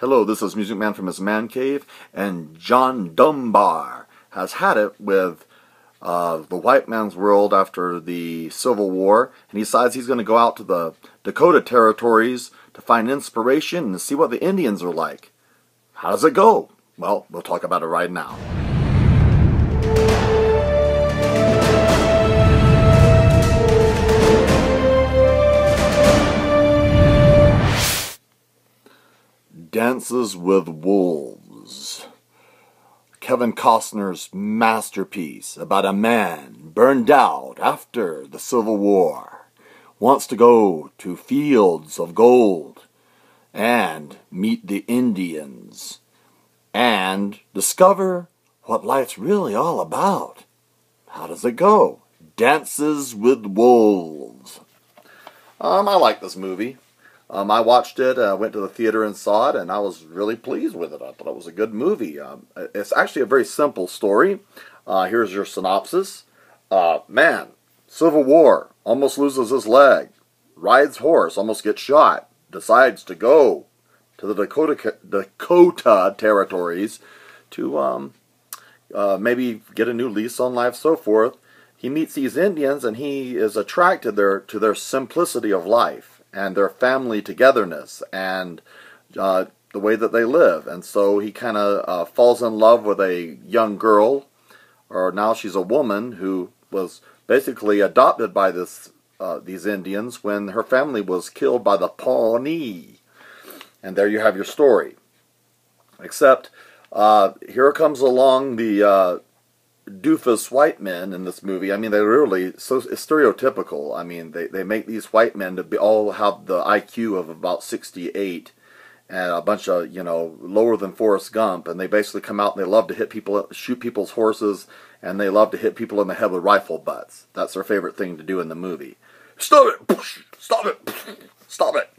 Hello, this is Music Man from his man cave, and John Dunbar has had it with the white man's world after the Civil War, and he decides he's going to go out to the Dakota territories to find inspiration and see what the Indians are like. How does it go? Well, we'll talk about it right now. Dances with Wolves. Kevin Costner's masterpiece about a man burned out after the Civil War, wants to go to fields of gold and meet the Indians and discover what life's really all about. How does it go? Dances with Wolves. I like this movie. I watched it, went to the theater and saw it, and I was really pleased with it. I thought it was a good movie. It's actually a very simple story. Here's your synopsis. Man, Civil War, almost loses his leg, rides horse, almost gets shot, decides to go to the Dakota territories to maybe get a new lease on life, so forth. He meets these Indians, and he is attracted to their simplicity of life and their family togetherness and the way that they live. And so he kind of falls in love with a young girl, or now she's a woman, who was basically adopted by these Indians when her family was killed by the Pawnee. And there you have your story. Except here comes along the doofus white men in this movie. I mean, they're really so stereotypical. I mean, they make these white men to all have the IQ of about 68 and a bunch of, lower than Forrest Gump, and they basically come out and they love to hit people, shoot people's horses, and they love to hit people in the head with rifle butts. That's their favorite thing to do in the movie. Stop it! Stop it! Stop it!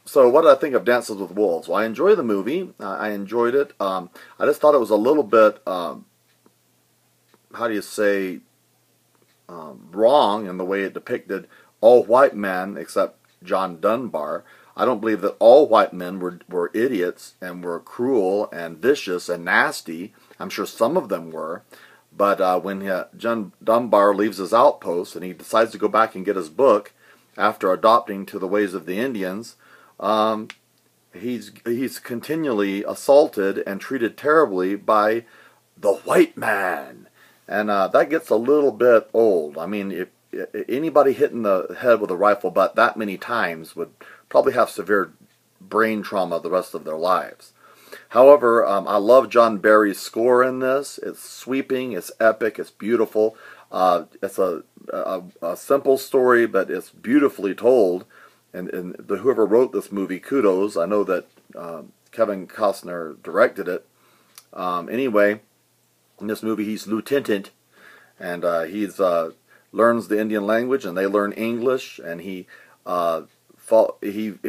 So what did I think of Dances with Wolves? Well, I enjoyed the movie. I enjoyed it. I just thought it was a little bit, how do you say, wrong in the way it depicted all white men except John Dunbar. I don't believe that all white men were idiots and were cruel and vicious and nasty. I'm sure some of them were. But when John Dunbar leaves his outpost and he decides to go back and get his book after adopting to the ways of the Indians, he's continually assaulted and treated terribly by the white man, and that gets a little bit old. I mean, if anybody hitting the head with a rifle butt that many times would probably have severe brain trauma the rest of their lives. However, I love John Barry's score in this. It's sweeping, it's epic, it's beautiful. It's a simple story, but it's beautifully told. And whoever wrote this movie, kudos. I know that Kevin Costner directed it. Anyway, in this movie, he's lieutenant, and he's learns the Indian language, and they learn English, and he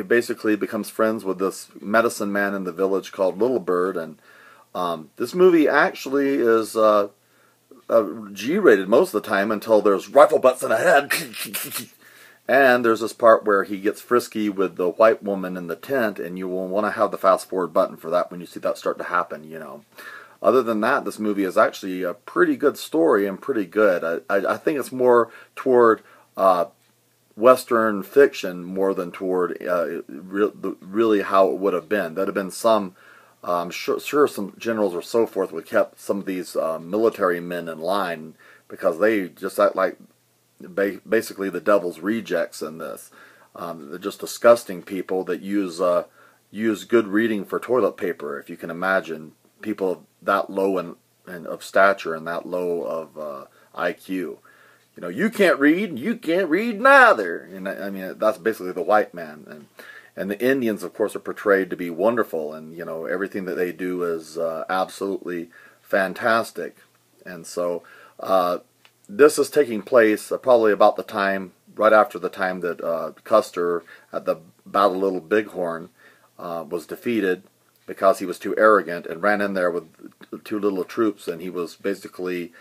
basically becomes friends with this medicine man in the village called Little Bird. And this movie actually is G-rated most of the time until there's rifle butts in the head. And there's this part where he gets frisky with the white woman in the tent, and you will want to have the fast forward button for that when you see that start to happen, Other than that, this movie is actually a pretty good story and pretty good. I think it's more toward Western fiction more than toward really how it would have been. There'd have been some, I'm sure some generals or so forth would have kept some of these military men in line, because they just act like basically the devil's rejects in this. They're just disgusting people that use good reading for toilet paper, if you can imagine people that low and of stature and that low of IQ. You can't read neither. And I mean, that's basically the white man. And the Indians, of course, are portrayed to be wonderful, and everything that they do is absolutely fantastic. And so this is taking place probably about the time, right after the time that Custer at the Battle of Little Bighorn was defeated because he was too arrogant and ran in there with too little troops, and he was basically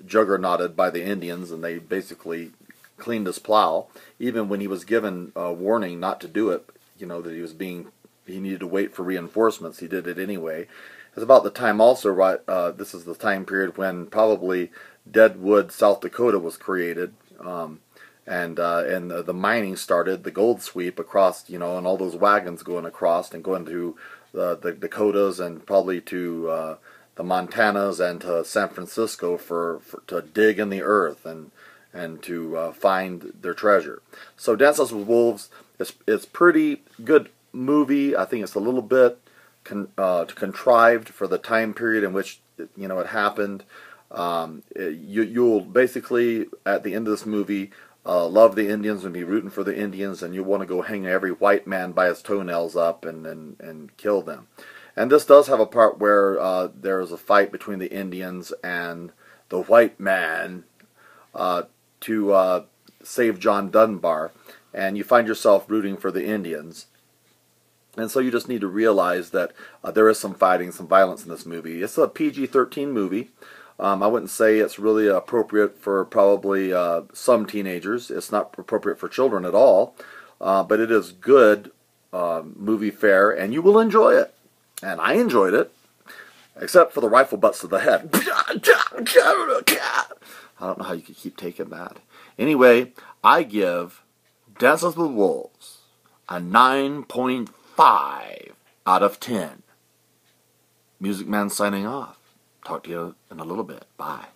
juggernauted by the Indians, and they basically cleaned his plow, even when he was given a warning not to do it, that he was being he needed to wait for reinforcements. He did it anyway. It's about the time also, right, this is the time period when probably Deadwood, South Dakota was created, and the mining started, the gold sweep across, and all those wagons going across and going to the Dakotas and probably to the Montanas and to San Francisco to dig in the earth and to find their treasure. So Dances with Wolves is pretty good movie. I think it's a little bit contrived for the time period in which it happened. You'll basically at the end of this movie love the Indians and be rooting for the Indians, and you'll want to go hang every white man by his toenails up and kill them. And this does have a part where there is a fight between the Indians and the white man to save John Dunbar, and you find yourself rooting for the Indians. And so you just need to realize that there is some fighting, some violence in this movie. It's a PG-13 movie. I wouldn't say it's really appropriate for probably some teenagers. It's not appropriate for children at all. But it is good movie fare, and you will enjoy it. And I enjoyed it, except for the rifle butts to the head. I don't know how you could keep taking that. Anyway, I give Dances with Wolves a 9.5 out of 10. Music Man signing off. Talk to you in a little bit. Bye.